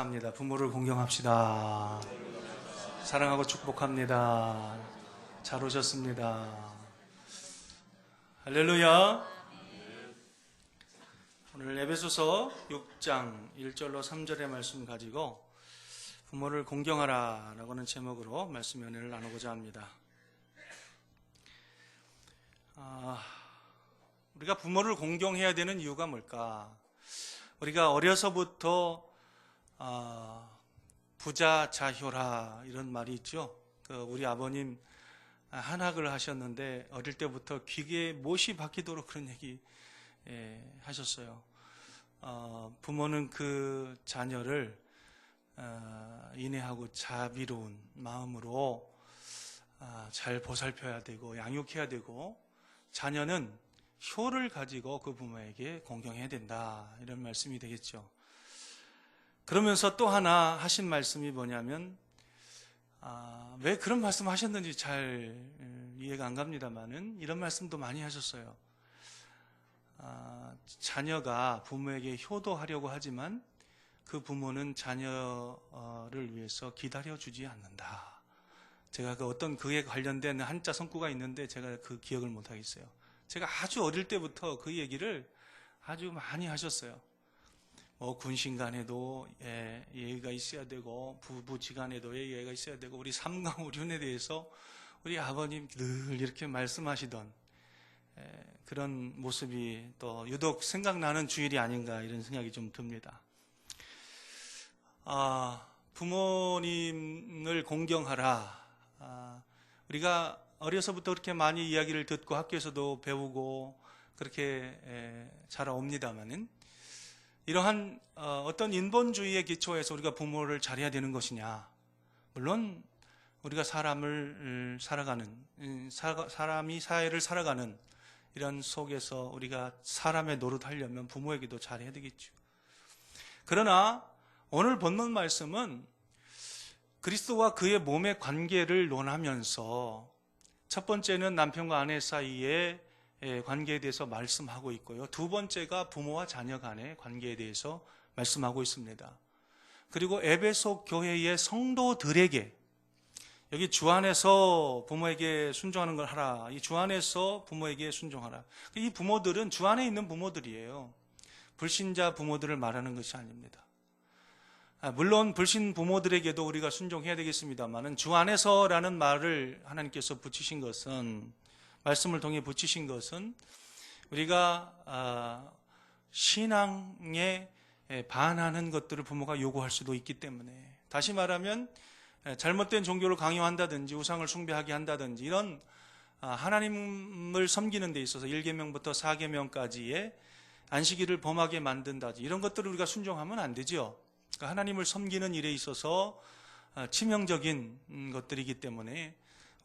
감사합니다. 부모를 공경합시다. 사랑하고 축복합니다. 잘 오셨습니다. 할렐루야. 오늘 에베소서 6장 1절로 3절의 말씀 가지고 부모를 공경하라 라고 하는 제목으로 말씀 연회를 나누고자 합니다. 우리가 부모를 공경해야 되는 이유가 뭘까? 우리가 어려서부터 부자 자효라 이런 말이 있죠. 우리 아버님 한학을 하셨는데 어릴 때부터 귀에 못이 박히도록 그런 얘기 하셨어요. 부모는 그 자녀를 인애하고 자비로운 마음으로 잘 보살펴야 되고 양육해야 되고, 자녀는 효를 가지고 그 부모에게 공경해야 된다, 이런 말씀이 되겠죠. 그러면서 또 하나 하신 말씀이 뭐냐면, 왜 그런 말씀 하셨는지 잘 이해가 안 갑니다만은 이런 말씀도 많이 하셨어요. 자녀가 부모에게 효도하려고 하지만 그 부모는 자녀를 위해서 기다려주지 않는다. 제가 그에 관련된 한자 성구가 있는데 제가 그 기억을 못하겠어요. 제가 아주 어릴 때부터 그 얘기를 아주 많이 하셨어요. 군신간에도 예의가 있어야 되고, 부부지간에도 예의가 있어야 되고, 우리 삼강오륜에 대해서 우리 아버님 늘 이렇게 말씀하시던 그런 모습이 또 유독 생각나는 주일이 아닌가, 이런 생각이 좀 듭니다. 부모님을 공경하라. 우리가 어려서부터 그렇게 많이 이야기를 듣고 학교에서도 배우고 그렇게 자라옵니다만은, 이러한 어떤 인본주의의 기초에서 우리가 부모를 잘해야 되는 것이냐? 물론 우리가 사람이 사회를 살아가는 이런 속에서 우리가 사람의 노릇하려면 부모에게도 잘해야 되겠죠. 그러나 오늘 본문 말씀은 그리스도와 그의 몸의 관계를 논하면서 첫 번째는 남편과 아내 사이의 관계에 대해서 말씀하고 있고요. 두 번째가 부모와 자녀 간의 관계에 대해서 말씀하고 있습니다. 그리고 에베소 교회의 성도들에게, 여기 주 안에서 부모에게 순종하는 걸 하라, 이 주 안에서 부모에게 순종하라. 이 부모들은 주 안에 있는 부모들이에요. 불신자 부모들을 말하는 것이 아닙니다. 물론 불신 부모들에게도 우리가 순종해야 되겠습니다만은, 주 안에서라는 말을 하나님께서 붙이신 것은, 말씀을 통해 붙이신 것은 우리가 신앙에 반하는 것들을 부모가 요구할 수도 있기 때문에, 다시 말하면 잘못된 종교를 강요한다든지 우상을 숭배하게 한다든지, 이런 하나님을 섬기는 데 있어서 1계명부터 4계명까지의 안식일을 범하게 만든다든지 이런 것들을 우리가 순종하면 안 되죠. 그러니까 하나님을 섬기는 일에 있어서 치명적인 것들이기 때문에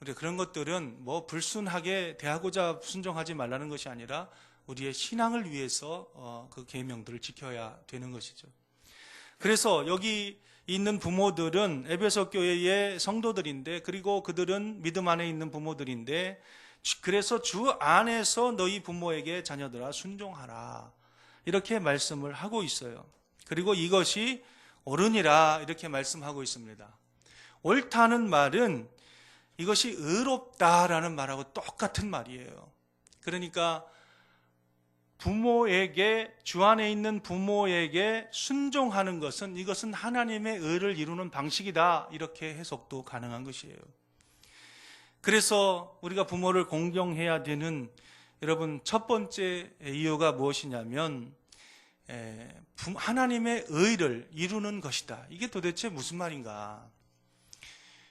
우리가 그런 것들은 불순하게 대하고자 순종하지 말라는 것이 아니라 우리의 신앙을 위해서 그 계명들을 지켜야 되는 것이죠. 그래서 여기 있는 부모들은 에베소 교회의 성도들인데, 그리고 그들은 믿음 안에 있는 부모들인데, 그래서 주 안에서 너희 부모에게 자녀들아 순종하라, 이렇게 말씀을 하고 있어요. 그리고 이것이 옳으니라, 이렇게 말씀하고 있습니다. 옳다는 말은 이것이 의롭다라는 말하고 똑같은 말이에요. 그러니까 부모에게, 주 안에 있는 부모에게 순종하는 것은, 이것은 하나님의 의를 이루는 방식이다, 이렇게 해석도 가능한 것이에요. 그래서 우리가 부모를 공경해야 되는, 여러분, 첫 번째 이유가 무엇이냐면 하나님의 의를 이루는 것이다. 이게 도대체 무슨 말인가?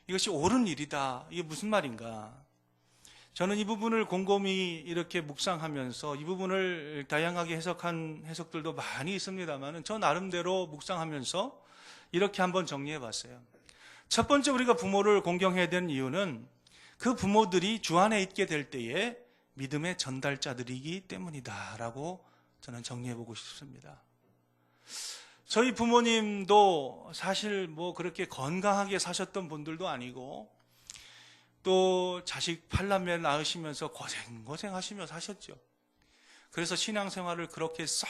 이것이 옳은 일이다, 이게 무슨 말인가? 저는 이 부분을 곰곰이 이렇게 묵상하면서, 이 부분을 다양하게 해석한 해석들도 많이 있습니다만, 저 나름대로 묵상하면서 이렇게 한번 정리해 봤어요. 첫 번째, 우리가 부모를 공경해야 되는 이유는 그 부모들이 주 안에 있게 될 때에 믿음의 전달자들이기 때문이다 라고 저는 정리해 보고 싶습니다. 저희 부모님도 사실 그렇게 건강하게 사셨던 분들도 아니고, 또 자식 8남매 낳으시면서 고생하시며 사셨죠. 그래서 신앙생활을 그렇게 썩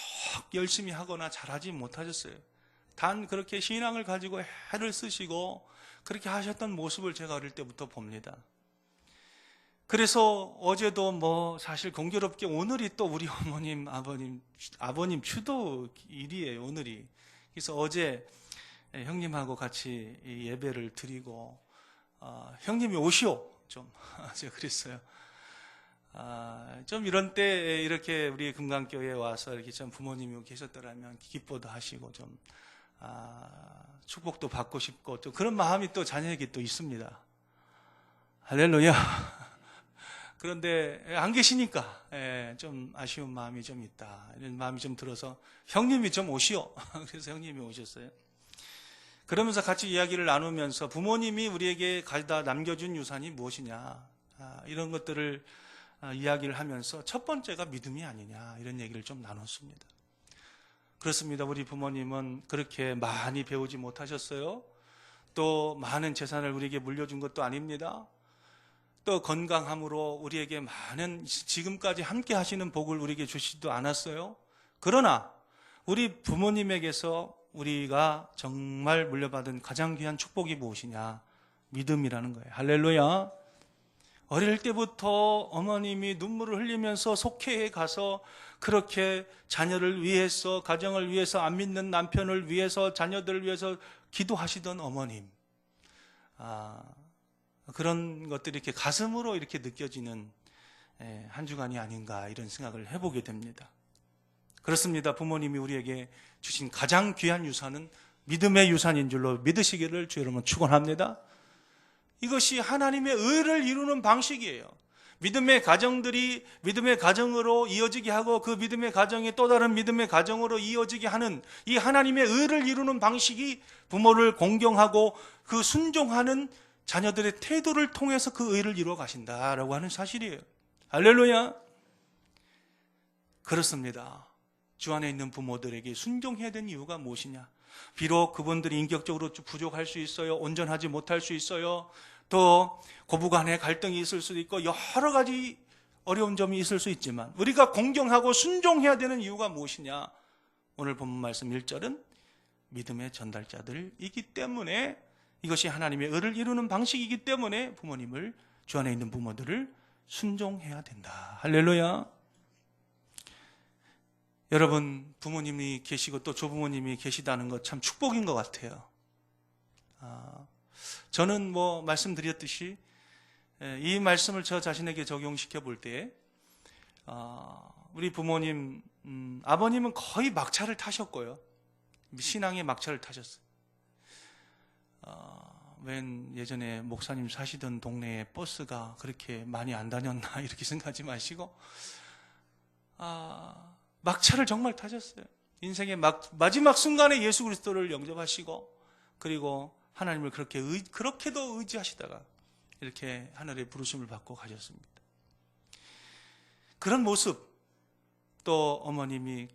열심히 하거나 잘하지 못하셨어요. 단 그렇게 신앙을 가지고 애를 쓰시고 그렇게 하셨던 모습을 제가 어릴 때부터 봅니다. 그래서 어제도 뭐 사실 공교롭게 오늘이 또 우리 어머님, 아버님 추도일이에요, 오늘이. 그래서 어제 형님하고 같이 예배를 드리고, 형님이 오시오. 좀, 제가 그랬어요. 좀 이런 때 이렇게 우리 금강교회에 와서 이렇게 좀 부모님이 계셨더라면 기뻐도 하시고 좀, 축복도 받고 싶고 또 그런 마음이 또 자녀에게 또 있습니다. 할렐루야. 그런데 안 계시니까 좀 아쉬운 마음이 좀 있다. 이런 마음이 좀 들어서 형님이 좀 오시오. 그래서 형님이 오셨어요. 그러면서 같이 이야기를 나누면서 부모님이 우리에게 가져다 남겨준 유산이 무엇이냐. 이런 것들을 이야기를 하면서 첫 번째가 믿음이 아니냐. 이런 얘기를 좀 나눴습니다. 그렇습니다. 우리 부모님은 그렇게 많이 배우지 못하셨어요. 또 많은 재산을 우리에게 물려준 것도 아닙니다. 또 건강함으로 우리에게 많은 지금까지 함께 하시는 복을 우리에게 주시지도 않았어요. 그러나 우리 부모님에게서 우리가 정말 물려받은 가장 귀한 축복이 무엇이냐? 믿음이라는 거예요. 할렐루야. 어릴 때부터 어머님이 눈물을 흘리면서 속회에 가서 그렇게 자녀를 위해서, 가정을 위해서, 안 믿는 남편을 위해서, 자녀들을 위해서 기도하시던 어머님. 그런 것들이 이렇게 가슴으로 이렇게 느껴지는 한 주간이 아닌가 이런 생각을 해보게 됩니다. 그렇습니다. 부모님이 우리에게 주신 가장 귀한 유산은 믿음의 유산인 줄로 믿으시기를 주 여러분 축원합니다. 이것이 하나님의 의를 이루는 방식이에요. 믿음의 가정들이 믿음의 가정으로 이어지게 하고 그 믿음의 가정이 또 다른 믿음의 가정으로 이어지게 하는 이 하나님의 의를 이루는 방식이 부모를 공경하고 그 순종하는 자녀들의 태도를 통해서 그 의를 이루어 가신다라고 하는 사실이에요. 할렐루야. 그렇습니다. 주 안에 있는 부모들에게 순종해야 되는 이유가 무엇이냐? 비록 그분들이 인격적으로 부족할 수 있어요. 온전하지 못할 수 있어요. 또 고부간의 갈등이 있을 수도 있고 여러 가지 어려운 점이 있을 수 있지만 우리가 공경하고 순종해야 되는 이유가 무엇이냐? 오늘 본문 말씀 1절은 믿음의 전달자들이기 때문에 이것이 하나님의 의를 이루는 방식이기 때문에 부모님을, 주 안에 있는 부모들을 순종해야 된다. 할렐루야. 여러분, 부모님이 계시고 또 조부모님이 계시다는 것 참 축복인 것 같아요. 저는 뭐 말씀드렸듯이 이 말씀을 저 자신에게 적용시켜 볼 때 우리 부모님, 아버님은 거의 막차를 타셨고요. 신앙의 막차를 타셨어요. 웬 예전에 목사님 사시던 동네에 버스가 그렇게 많이 안 다녔나 이렇게 생각하지 마시고 막차를 정말 타셨어요. 인생의 마지막 순간에 예수 그리스도를 영접하시고 그리고 하나님을 그렇게도 의지하시다가 이렇게 하늘의 부르심을 받고 가셨습니다. 그런 모습, 또 어머님이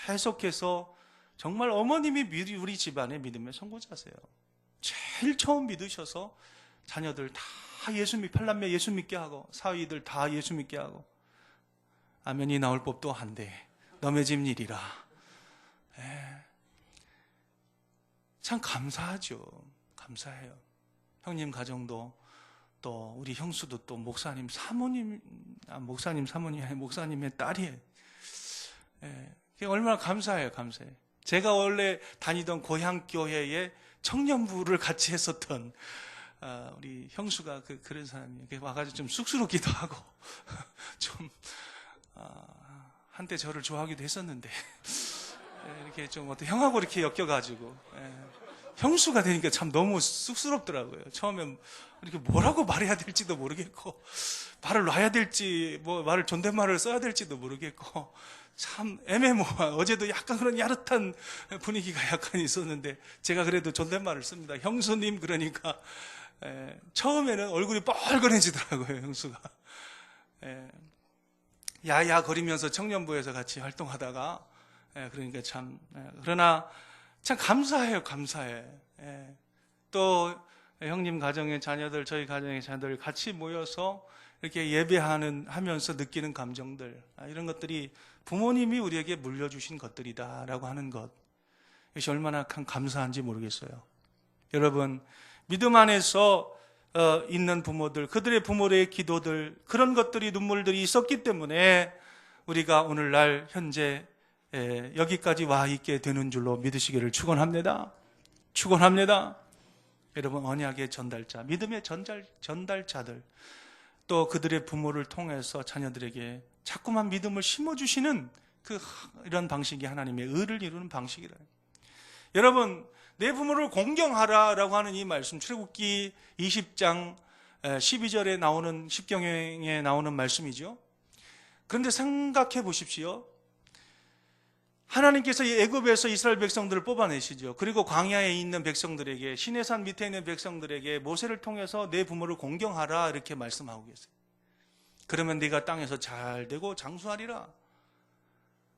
계속해서 정말 어머님이 우리 집안의 믿음의 선구자세요. 제일 처음 믿으셔서 자녀들 다 팔남매 예수 믿게 하고 사위들 다 예수 믿게 하고 아멘이 나올 법도 한데 너의 집 일이라. 참 감사하죠. 감사해요. 형님 가정도 또 우리 형수도 또 목사님 사모님의 딸이에요. 얼마나 감사해요. 감사해요. 제가 원래 다니던 고향 교회에 청년부를 같이 했었던 우리 형수가 그런 사람이에요. 와가지고 좀 쑥스럽기도 하고 좀 한때 저를 좋아하기도 했었는데 이렇게 좀 어떤 형하고 이렇게 엮여가지고 형수가 되니까 참 너무 쑥스럽더라고요. 처음에 이렇게 뭐라고 말해야 될지도 모르겠고 말을 놔야 될지 말을 존댓말을 써야 될지도 모르겠고 참 애매모호한, 어제도 약간 그런 야릇한 분위기가 약간 있었는데 제가 그래도 존댓말을 씁니다. 형수님. 그러니까 처음에는 얼굴이 뻘건해지더라고요. 형수가 야야 거리면서 청년부에서 같이 활동하다가 그러니까 참 그러나 참 감사해요. 감사해. 또 형님 가정의 자녀들, 저희 가정의 자녀들 같이 모여서 이렇게 예배하면서 느끼는 감정들, 이런 것들이 부모님이 우리에게 물려주신 것들이다라고 하는 것, 이것이 얼마나 감사한지 모르겠어요. 여러분, 믿음 안에서 있는 부모들, 그들의 부모의 기도들, 그런 것들이, 눈물들이 있었기 때문에 우리가 오늘날 현재 여기까지 와 있게 되는 줄로 믿으시기를 축원합니다. 축원합니다. 여러분, 언약의 전달자, 믿음의 전달자들, 또 그들의 부모를 통해서 자녀들에게 자꾸만 믿음을 심어주시는 이런 방식이 하나님의 의를 이루는 방식이라. 여러분, 내 부모를 공경하라라고 하는 이 말씀, 출애굽기 20장 12절에 나오는, 십경에 나오는 말씀이죠. 그런데 생각해 보십시오. 하나님께서 애굽에서 이스라엘 백성들을 뽑아내시죠. 그리고 광야에 있는 백성들에게, 시내산 밑에 있는 백성들에게 모세를 통해서 내 부모를 공경하라 이렇게 말씀하고 계세요. 그러면 네가 땅에서 잘 되고 장수하리라.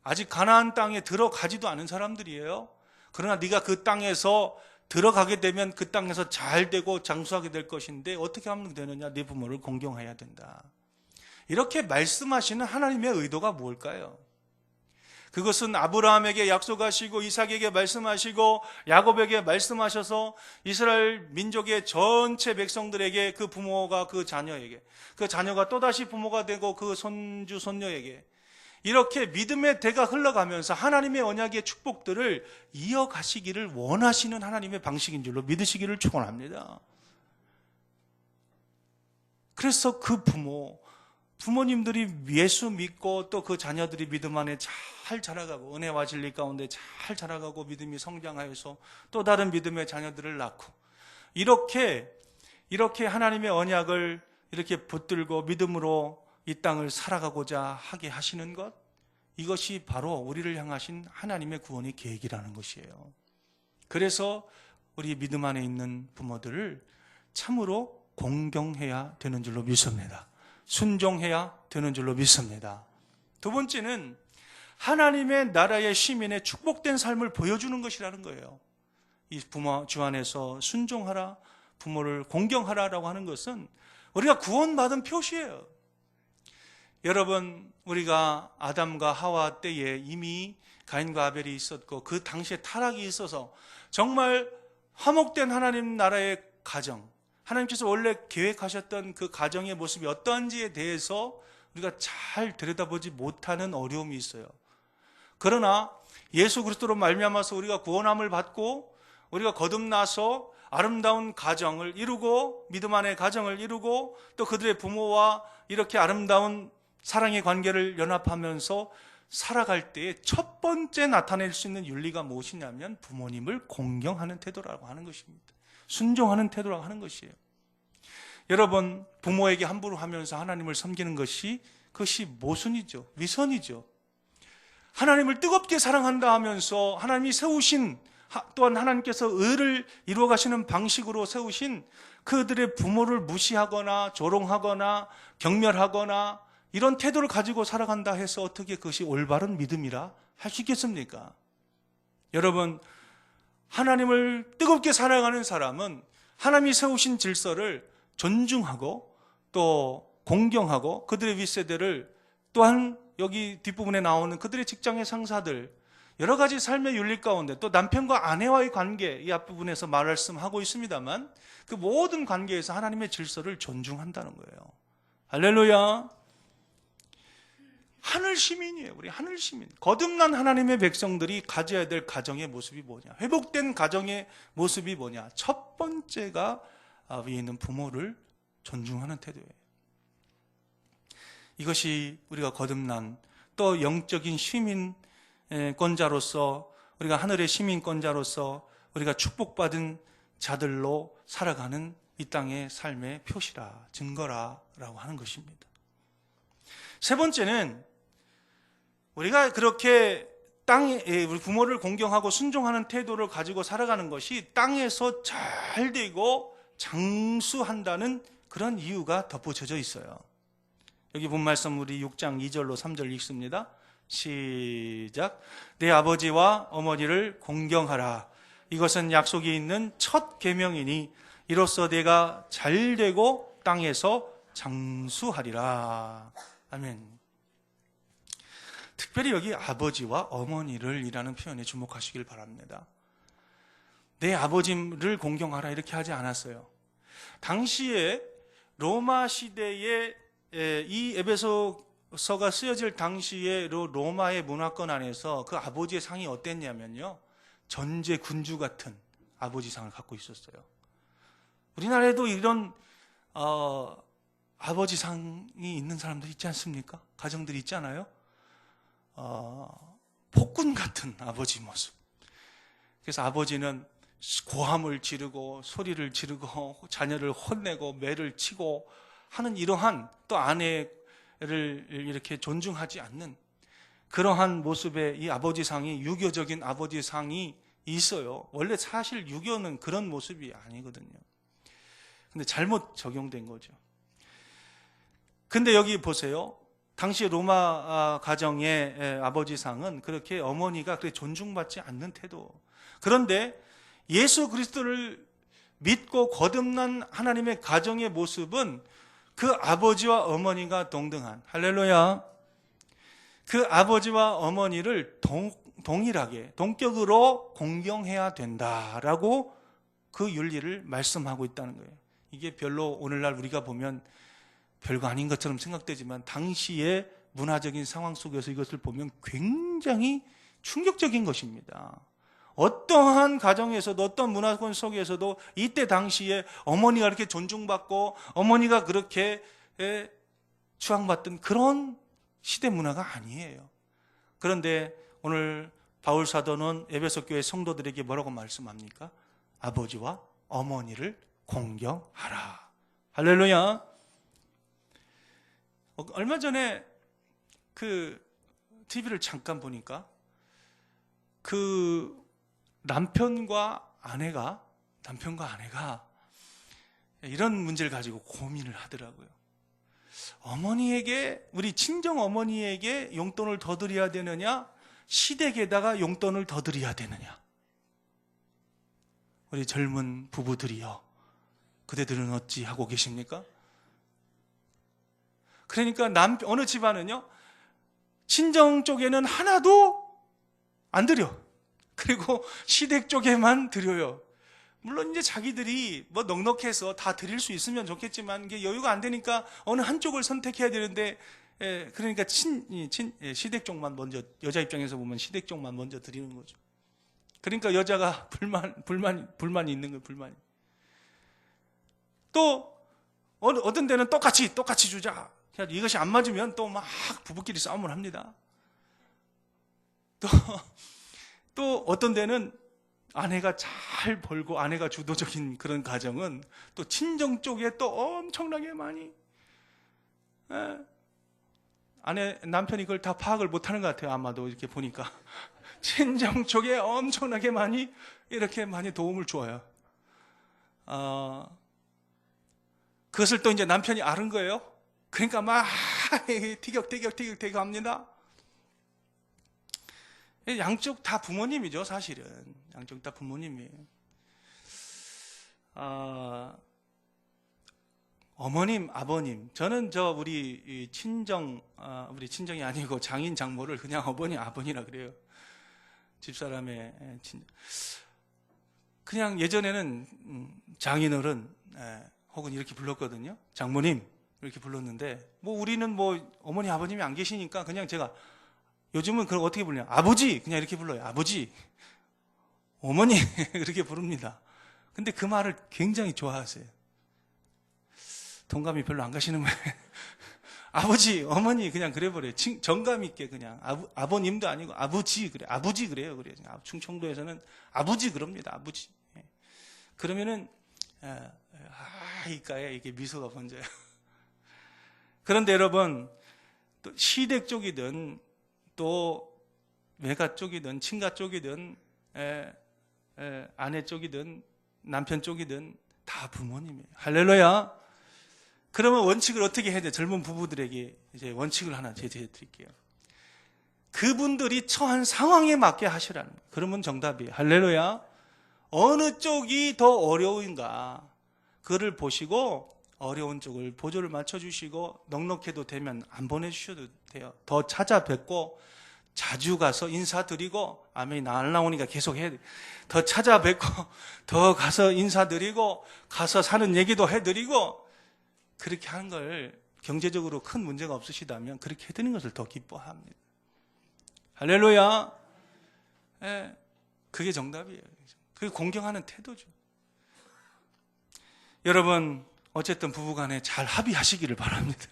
아직 가나안 땅에 들어가지도 않은 사람들이에요. 그러나 네가 그 땅에서 들어가게 되면 그 땅에서 잘 되고 장수하게 될 것인데 어떻게 하면 되느냐? 네 부모를 공경해야 된다. 이렇게 말씀하시는 하나님의 의도가 뭘까요? 그것은 아브라함에게 약속하시고 이삭에게 말씀하시고 야곱에게 말씀하셔서 이스라엘 민족의 전체 백성들에게, 그 부모가 그 자녀에게, 그 자녀가 또다시 부모가 되고 그 손주 손녀에게 이렇게 믿음의 대가 흘러가면서 하나님의 언약의 축복들을 이어가시기를 원하시는 하나님의 방식인 줄로 믿으시기를 축원합니다. 그래서 그 부모님들이 예수 믿고 또 그 자녀들이 믿음 안에 잘 자라가고 은혜와 진리 가운데 잘 자라가고 믿음이 성장하여서 또 다른 믿음의 자녀들을 낳고 이렇게 하나님의 언약을 이렇게 붙들고 믿음으로 이 땅을 살아가고자 하게 하시는 것, 이것이 바로 우리를 향하신 하나님의 구원의 계획이라는 것이에요. 그래서 우리 믿음 안에 있는 부모들을 참으로 공경해야 되는 줄로 믿습니다. 순종해야 되는 줄로 믿습니다. 두 번째는 하나님의 나라의 시민의 축복된 삶을 보여주는 것이라는 거예요. 이 부모 주 안에서 순종하라, 부모를 공경하라라고 하는 것은 우리가 구원받은 표시예요. 여러분, 우리가 아담과 하와 때에 이미 가인과 아벨이 있었고 그 당시에 타락이 있어서 정말 화목된 하나님 나라의 가정, 하나님께서 원래 계획하셨던 그 가정의 모습이 어떠한지에 대해서 우리가 잘 들여다보지 못하는 어려움이 있어요. 그러나 예수 그리스도로 말미암아서 우리가 구원함을 받고 우리가 거듭나서 아름다운 가정을 이루고 믿음 안의 가정을 이루고 또 그들의 부모와 이렇게 아름다운 사랑의 관계를 연합하면서 살아갈 때에 첫 번째 나타낼 수 있는 윤리가 무엇이냐면 부모님을 공경하는 태도라고 하는 것입니다. 순종하는 태도라고 하는 것이에요. 여러분, 부모에게 함부로 하면서 하나님을 섬기는 것이, 그것이 모순이죠. 위선이죠. 하나님을 뜨겁게 사랑한다 하면서 하나님이 세우신, 또한 하나님께서 의를 이루어 가시는 방식으로 세우신 그들의 부모를 무시하거나 조롱하거나 경멸하거나 이런 태도를 가지고 살아간다 해서 어떻게 그것이 올바른 믿음이라 할 수 있겠습니까? 여러분, 하나님을 뜨겁게 사랑하는 사람은 하나님이 세우신 질서를 존중하고 또 공경하고 그들의 윗세대를, 또한 여기 뒷부분에 나오는 그들의 직장의 상사들, 여러 가지 삶의 윤리 가운데 또 남편과 아내와의 관계, 이 앞부분에서 말씀하고 있습니다만 그 모든 관계에서 하나님의 질서를 존중한다는 거예요. 할렐루야. 하늘 시민이에요. 우리 하늘 시민. 거듭난 하나님의 백성들이 가져야 될 가정의 모습이 뭐냐? 회복된 가정의 모습이 뭐냐? 첫 번째가 위에 있는 부모를 존중하는 태도예요. 이것이 우리가 거듭난 또 영적인 시민권자로서, 우리가 하늘의 시민권자로서 우리가 축복받은 자들로 살아가는 이 땅의 삶의 표시라, 증거라라고 하는 것입니다. 세 번째는 우리가 그렇게 우리 부모를 공경하고 순종하는 태도를 가지고 살아가는 것이 땅에서 잘 되고 장수한다는 그런 이유가 덧붙여져 있어요. 여기 본 말씀 우리 6장 2절로 3절 읽습니다. 시작. 내 아버지와 어머니를 공경하라. 이것은 약속이 있는 첫 계명이니 이로써 내가 잘 되고 땅에서 장수하리라. 아멘. 특별히 여기 아버지와 어머니를 이라는 표현에 주목하시길 바랍니다. 내 아버지를 공경하라 이렇게 하지 않았어요. 당시에 로마 시대에 이 에베소서가 쓰여질 당시에 로마의 문화권 안에서 그 아버지의 상이 어땠냐면요, 전제 군주 같은 아버지 상을 갖고 있었어요. 우리나라에도 이런 아버지 상이 있는 사람들 있지 않습니까? 가정들이 있지 않아요? 폭군 같은 아버지 모습. 그래서 아버지는 고함을 지르고 소리를 지르고 자녀를 혼내고 매를 치고 하는 이러한, 또 아내를 이렇게 존중하지 않는 그러한 모습의 이 아버지상이, 유교적인 아버지상이 있어요. 원래 사실 유교는 그런 모습이 아니거든요. 근데 잘못 적용된 거죠. 근데 여기 보세요. 당시 로마 가정의 아버지상은 그렇게 어머니가 그렇게 존중받지 않는 태도. 그런데 예수 그리스도를 믿고 거듭난 하나님의 가정의 모습은 그 아버지와 어머니가 동등한, 할렐루야, 그 아버지와 어머니를 동일하게 동격으로 공경해야 된다라고 그 윤리를 말씀하고 있다는 거예요. 이게 별로 오늘날 우리가 보면 별거 아닌 것처럼 생각되지만 당시의 문화적인 상황 속에서 이것을 보면 굉장히 충격적인 것입니다. 어떠한 가정에서도, 어떤 문화권 속에서도 이때 당시에 어머니가 그렇게 존중받고 어머니가 그렇게 추앙받던 그런 시대 문화가 아니에요. 그런데 오늘 바울 사도는 에베소 교회 성도들에게 뭐라고 말씀합니까? 아버지와 어머니를 공경하라. 할렐루야. 얼마 전에 그 TV를 잠깐 보니까 그 남편과 아내가 이런 문제를 가지고 고민을 하더라고요. 어머니에게, 우리 친정 어머니에게 용돈을 더 드려야 되느냐, 시댁에다가 용돈을 더 드려야 되느냐. 우리 젊은 부부들이요, 그대들은 어찌 하고 계십니까? 그러니까 어느 집안은요, 친정 쪽에는 하나도 안 드려. 그리고 시댁 쪽에만 드려요. 물론 이제 자기들이 뭐 넉넉해서 다 드릴 수 있으면 좋겠지만 이게 여유가 안 되니까 어느 한쪽을 선택해야 되는데, 그러니까 시댁 쪽만 먼저, 여자 입장에서 보면 시댁 쪽만 먼저 드리는 거죠. 그러니까 여자가 불만이 있는 거예요, 불만이. 또 어떤 데는 똑같이 주자. 이것이 안 맞으면 또 막 부부끼리 싸움을 합니다. 또 어떤 데는 아내가 잘 벌고 아내가 주도적인 그런 가정은 또 친정 쪽에 또 엄청나게 많이, 남편이 그걸 다 파악을 못하는 것 같아요. 아마도 이렇게 보니까 친정 쪽에 엄청나게 많이 이렇게 많이 도움을 줘요. 그것을 또 이제 남편이 아는 거예요. 그러니까 막 티격태격 합니다. 양쪽 다 부모님이죠, 사실은. 양쪽 다 부모님이에요. 어머님, 아버님. 저는 우리 친정이 아니고 장인, 장모를 그냥 어머니, 아버니라 그래요. 집사람의 친정. 그냥 예전에는 장인어른, 혹은 이렇게 불렀거든요. 장모님, 이렇게 불렀는데, 우리는 어머니, 아버님이 안 계시니까 그냥 제가, 요즘은 그걸 어떻게 부르냐? 아버지! 그냥 이렇게 불러요. 아버지. 어머니. 그렇게 부릅니다. 근데 그 말을 굉장히 좋아하세요. 동감이 별로 안 가시는 거예요. 아버지, 어머니, 그냥 그래버려요. 정감 있게 그냥. 아버님도 아니고 아버지, 그래. 아버지 그래요. 그래요. 충청도에서는 아버지 그럽니다. 아버지. 그러면은, 이가에 이게 미소가 번져요. 그런데 여러분, 또 시댁 쪽이든, 또 외가 쪽이든 친가 쪽이든 아내 쪽이든 남편 쪽이든 다 부모님이에요. 할렐루야. 그러면 원칙을 어떻게 해야 돼요? 젊은 부부들에게 이제 원칙을 하나 제시해 드릴게요. 그분들이 처한 상황에 맞게 하시라는 거예요. 그러면 정답이에요. 할렐루야. 어느 쪽이 더 어려운가, 그를 보시고 어려운 쪽을 보조를 맞춰주시고, 넉넉해도 되면 안 보내주셔도 돼요. 더 찾아뵙고 자주 가서 인사드리고, 아멘이 안 나오니까 계속 해야 돼. 더 찾아뵙고, 더 가서 인사드리고, 가서 사는 얘기도 해드리고, 그렇게 하는 걸 경제적으로 큰 문제가 없으시다면 그렇게 해드리는 것을 더 기뻐합니다. 할렐루야. 예, 그게 정답이에요. 그게 공경하는 태도죠. 여러분, 어쨌든 부부간에 잘 합의하시기를 바랍니다.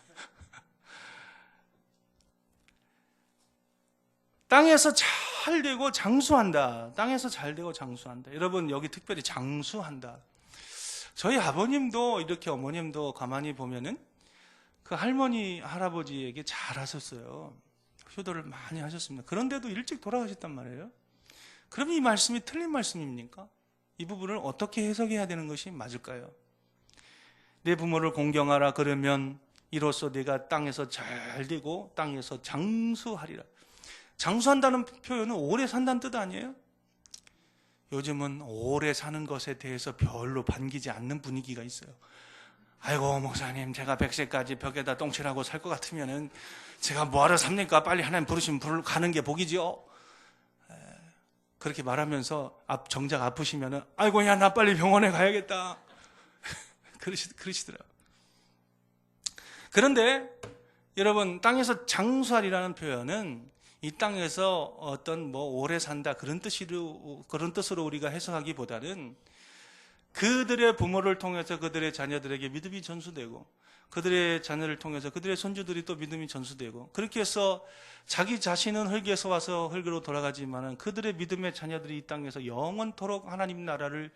땅에서 잘 되고 장수한다. 땅에서 잘 되고 장수한다. 여러분, 여기 특별히 장수한다. 저희 아버님도 이렇게 어머님도 가만히 보면은 그 할머니, 할아버지에게 잘 하셨어요. 효도를 많이 하셨습니다. 그런데도 일찍 돌아가셨단 말이에요. 그럼 이 말씀이 틀린 말씀입니까? 이 부분을 어떻게 해석해야 되는 것이 맞을까요? 내 부모를 공경하라 그러면 이로써 내가 땅에서 잘 되고 땅에서 장수하리라. 장수한다는 표현은 오래 산다는 뜻 아니에요? 요즘은 오래 사는 것에 대해서 별로 반기지 않는 분위기가 있어요. 아이고 목사님, 제가 100세까지 벽에다 똥칠하고 살 것 같으면은 제가 뭐하러 삽니까? 빨리 하나님 부르시면 가는 게 복이지요. 그렇게 말하면서 정작 아프시면은 아이고 야 나 빨리 병원에 가야겠다. 그러시더라고요. 그런데 여러분, 땅에서 장수하리라는 표현은 이 땅에서 어떤 오래 산다 그런 뜻으로 우리가 해석하기보다는 그들의 부모를 통해서 그들의 자녀들에게 믿음이 전수되고 그들의 자녀를 통해서 그들의 손주들이 또 믿음이 전수되고 그렇게 해서 자기 자신은 흙에서 와서 흙으로 돌아가지만 그들의 믿음의 자녀들이 이 땅에서 영원토록 하나님 나라를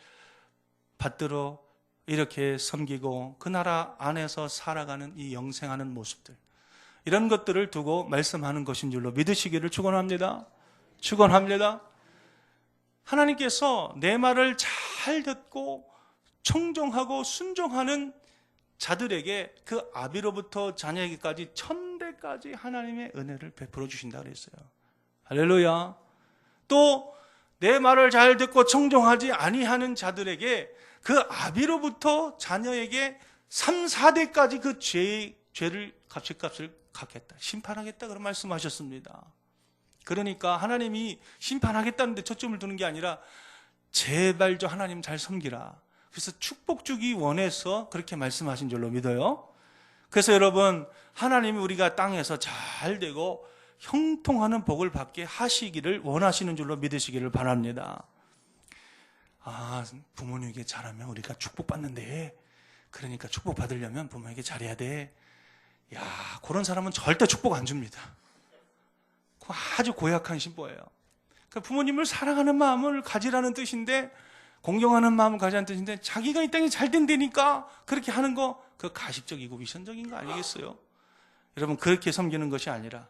받들어 이렇게 섬기고 그 나라 안에서 살아가는 이 영생하는 모습들, 이런 것들을 두고 말씀하는 것인 줄로 믿으시기를 축원합니다. 축원합니다. 하나님께서 내 말을 잘 듣고 청종하고 순종하는 자들에게 그 아비로부터 자녀에게까지 천대까지 하나님의 은혜를 베풀어 주신다 그랬어요. 할렐루야. 또 내 말을 잘 듣고 청종하지 아니하는 자들에게 그 아비로부터 자녀에게 3, 4대까지 그 죄를 값을 갚겠다, 심판하겠다 그런 말씀하셨습니다. 그러니까 하나님이 심판하겠다는데 초점을 두는 게 아니라 제발 좀 하나님 잘 섬기라. 그래서 축복 주기 원해서 그렇게 말씀하신 줄로 믿어요. 그래서 여러분, 하나님이 우리가 땅에서 잘 되고 형통하는 복을 받게 하시기를 원하시는 줄로 믿으시기를 바랍니다. 부모님에게 잘하면 우리가 축복받는데, 그러니까 축복받으려면 부모에게 잘해야 돼. 야, 그런 사람은 절대 축복 안 줍니다. 아주 고약한 신보예요. 그러니까 부모님을 사랑하는 마음을 가지라는 뜻인데, 공경하는 마음을 가지라는 뜻인데, 자기가 이 땅에 잘 된다니까 그렇게 하는 거, 그 가십적이고 위선적인 거 아니겠어요? 여러분, 그렇게 섬기는 것이 아니라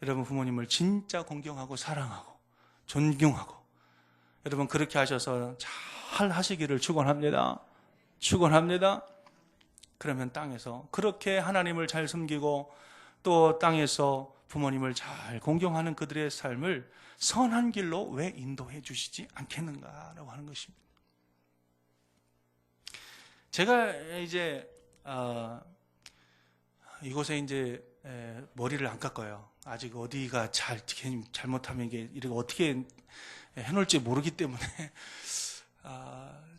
여러분 부모님을 진짜 공경하고 사랑하고 존경하고, 여러분 그렇게 하셔서 잘 하시기를 축원합니다. 축원합니다. 그러면 땅에서 그렇게 하나님을 잘 섬기고 또 땅에서 부모님을 잘 공경하는 그들의 삶을 선한 길로 왜 인도해 주시지 않겠는가라고 하는 것입니다. 제가 이제 이곳에 이제 머리를 안 깎아요. 아직 어디가 잘못하면 이게 이렇게 어떻게 해놓을지 모르기 때문에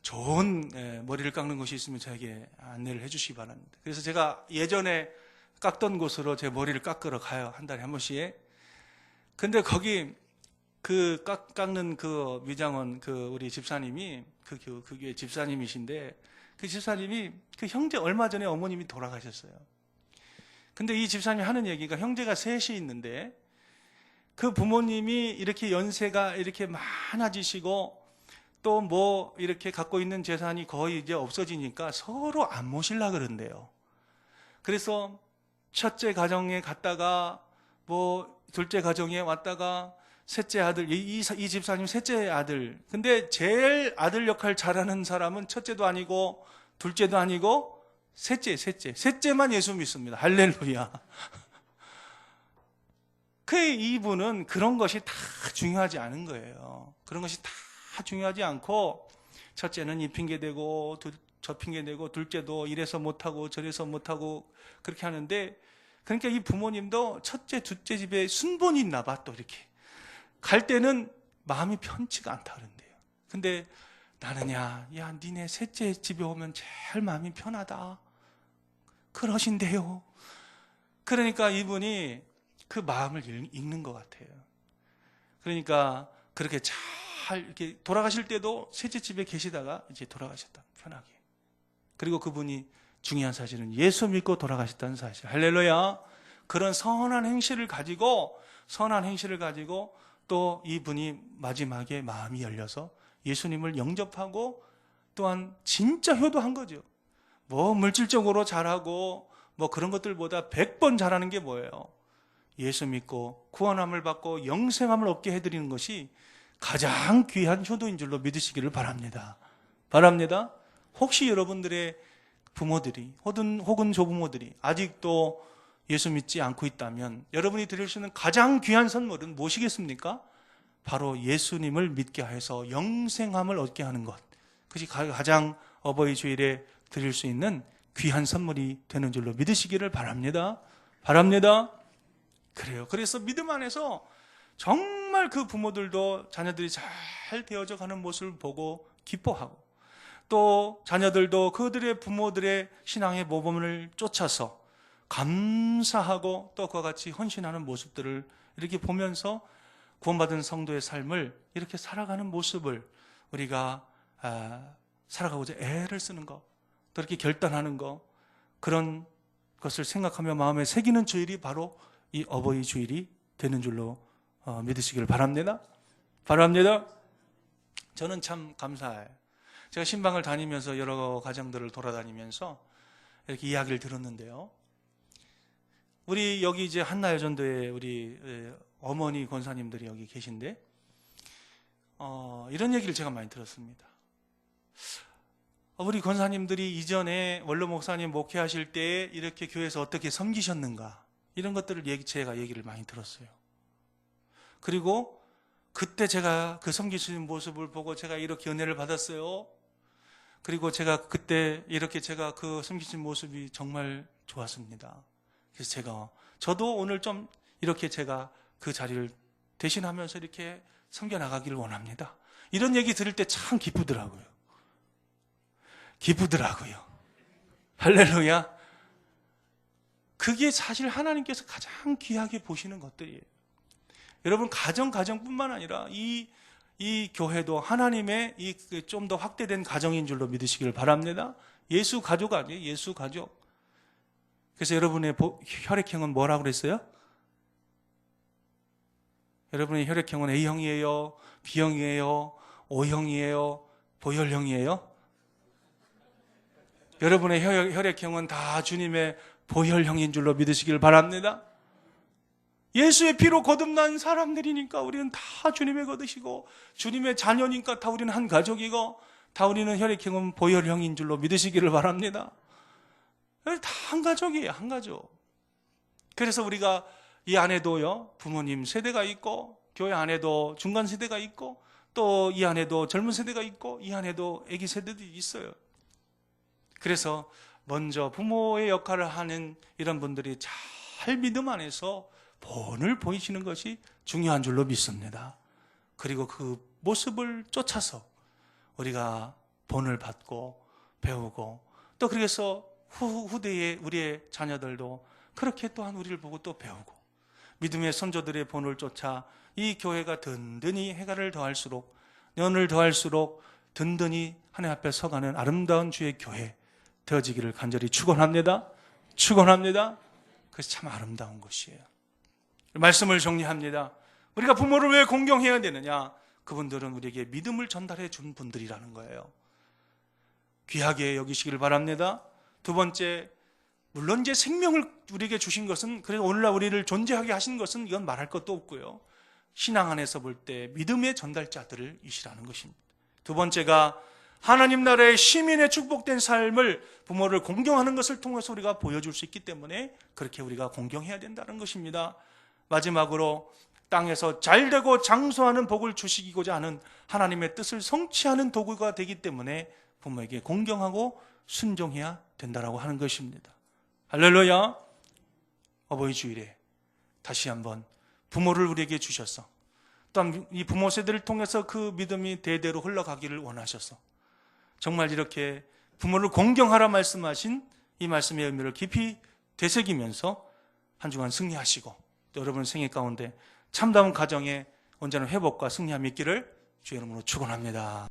좋은 머리를 깎는 곳이 있으면 저에게 안내를 해주시기 바랍니다. 그래서 제가 예전에 깎던 곳으로 제 머리를 깎으러 가요. 한 달에 한 번씩. 근데 거기 그 깎는 그 미장원 우리 집사님이 그게 집사님이신데, 그 집사님이 그 형제 얼마 전에 어머님이 돌아가셨어요. 근데 이 집사님이 하는 얘기가, 형제가 셋이 있는데 그 부모님이 이렇게 연세가 이렇게 많아지시고 또 뭐 이렇게 갖고 있는 재산이 거의 이제 없어지니까 서로 안 모시려고 그런대요. 그래서 첫째 가정에 갔다가 뭐 둘째 가정에 왔다가 셋째 아들, 이 집사님 셋째 아들. 근데 제일 아들 역할 잘하는 사람은 첫째도 아니고 둘째도 아니고 셋째만 예수 믿습니다. 할렐루야. 이분은 그런 것이 다 중요하지 않은 거예요. 그런 것이 다 중요하지 않고, 첫째는 이 핑계대고 저 핑계대고 둘째도 이래서 못하고 저래서 못하고 그렇게 하는데, 그러니까 이 부모님도 첫째, 둘째 집에 순본이 있나 봐. 또 이렇게 갈 때는 마음이 편치가 않다 그런대요. 근데 나는 야 니네 셋째 집에 오면 제일 마음이 편하다 그러신대요. 그러니까 이분이 그 마음을 읽는 것 같아요. 그러니까 그렇게 잘 이렇게 돌아가실 때도 셋째 집에 계시다가 이제 돌아가셨다, 편하게. 그리고 그분이 중요한 사실은 예수 믿고 돌아가셨다는 사실. 할렐루야. 그런 선한 행실을 가지고 또 이분이 마지막에 마음이 열려서 예수님을 영접하고 또한 진짜 효도한 거죠. 뭐 물질적으로 잘하고 뭐 그런 것들보다 100번 잘하는 게 뭐예요? 예수 믿고 구원함을 받고 영생함을 얻게 해드리는 것이 가장 귀한 효도인 줄로 믿으시기를 바랍니다. 바랍니다. 혹시 여러분들의 부모들이 혹은 조부모들이 아직도 예수 믿지 않고 있다면 여러분이 드릴 수 있는 가장 귀한 선물은 무엇이겠습니까? 바로 예수님을 믿게 해서 영생함을 얻게 하는 것. 그것이 가장 어버이 주일에 드릴 수 있는 귀한 선물이 되는 줄로 믿으시기를 바랍니다. 바랍니다. 그래요. 그래서 믿음 안에서 정말 그 부모들도 자녀들이 잘 되어져 가는 모습을 보고 기뻐하고 또 자녀들도 그들의 부모들의 신앙의 모범을 쫓아서 감사하고 또 그와 같이 헌신하는 모습들을 이렇게 보면서 구원받은 성도의 삶을 이렇게 살아가는 모습을 우리가 살아가고자 애를 쓰는 것, 또 이렇게 결단하는 것, 그런 것을 생각하며 마음에 새기는 주일이 바로 이 어버이 주일이 되는 줄로 믿으시기를 바랍니다. 바랍니다. 저는 참 감사해요. 제가 신방을 다니면서 여러 가정들을 돌아다니면서 이렇게 이야기를 들었는데요. 우리 여기 이제 한나여전도에 우리 어머니 권사님들이 여기 계신데 이런 얘기를 제가 많이 들었습니다. 우리 권사님들이 이전에 원로 목사님 목회하실 때 이렇게 교회에서 어떻게 섬기셨는가 이런 것들을 제가 얘기를 많이 들었어요. 그리고 그때 제가 그 섬기시는 모습을 보고 제가 이렇게 은혜를 받았어요. 그리고 제가 그때 이렇게 제가 그 섬기신 모습이 정말 좋았습니다. 그래서 저도 오늘 좀 이렇게 제가 그 자리를 대신하면서 이렇게 섬겨나가기를 원합니다. 이런 얘기 들을 때 참 기쁘더라고요. 할렐루야. 그게 사실 하나님께서 가장 귀하게 보시는 것들이에요. 여러분 가정뿐만 아니라 이 교회도 하나님의 좀 더 확대된 가정인 줄로 믿으시기를 바랍니다. 예수 가족 아니에요? 예수 가족. 그래서 여러분의 혈액형은 뭐라고 그랬어요? 여러분의 혈액형은 A형이에요? B형이에요? O형이에요? 보혈형이에요? 여러분의 혈액형은 다 주님의 보혈형인 줄로 믿으시길 바랍니다. 예수의 피로 거듭난 사람들이니까 우리는 다 주님의 거듭이고 주님의 자녀니까 다 우리는 한 가족이고 다 우리는 혈액형은 보혈형인 줄로 믿으시기를 바랍니다. 다 한 가족이에요. 한 가족. 그래서 우리가 이 안에도요 부모님 세대가 있고 교회 안에도 중간 세대가 있고 또 이 안에도 젊은 세대가 있고 이 안에도 아기 세대들이 있어요. 그래서 먼저 부모의 역할을 하는 이런 분들이 잘 믿음 안에서 본을 보이시는 것이 중요한 줄로 믿습니다. 그리고 그 모습을 쫓아서 우리가 본을 받고 배우고 또 그래서 후대에 우리의 자녀들도 그렇게 또한 우리를 보고 또 배우고 믿음의 선조들의 본을 쫓아 이 교회가 든든히 해가를 더할수록 년을 더할수록 든든히 하나님 앞에 서가는 아름다운 주의 교회 되어지기를 간절히 축원합니다. 그것이 참 아름다운 것이에요. 말씀을 정리합니다. 우리가 부모를 왜 공경해야 되느냐? 그분들은 우리에게 믿음을 전달해 준 분들이라는 거예요. 귀하게 여기시기를 바랍니다. 두 번째, 물론 이제 생명을 우리에게 주신 것은, 그래서 오늘날 우리를 존재하게 하신 것은 이건 말할 것도 없고요. 신앙 안에서 볼 때 믿음의 전달자들이시라는 것입니다. 두 번째가 하나님 나라의 시민의 축복된 삶을 부모를 공경하는 것을 통해서 우리가 보여줄 수 있기 때문에 그렇게 우리가 공경해야 된다는 것입니다. 마지막으로 땅에서 잘되고 장수하는 복을 주시고자 하는 하나님의 뜻을 성취하는 도구가 되기 때문에 부모에게 공경하고 순종해야 된다라고 하는 것입니다. 할렐루야. 어버이 주일에 다시 한번 부모를 우리에게 주셔서 또한 이 부모 세대를 통해서 그 믿음이 대대로 흘러가기를 원하셔서 정말 이렇게 부모를 공경하라 말씀하신 이 말씀의 의미를 깊이 되새기면서 한 주간 승리하시고 또 여러분 생애 가운데 참다운 가정에 언제나 회복과 승리함이 있기를 주의 이름으로 축원합니다.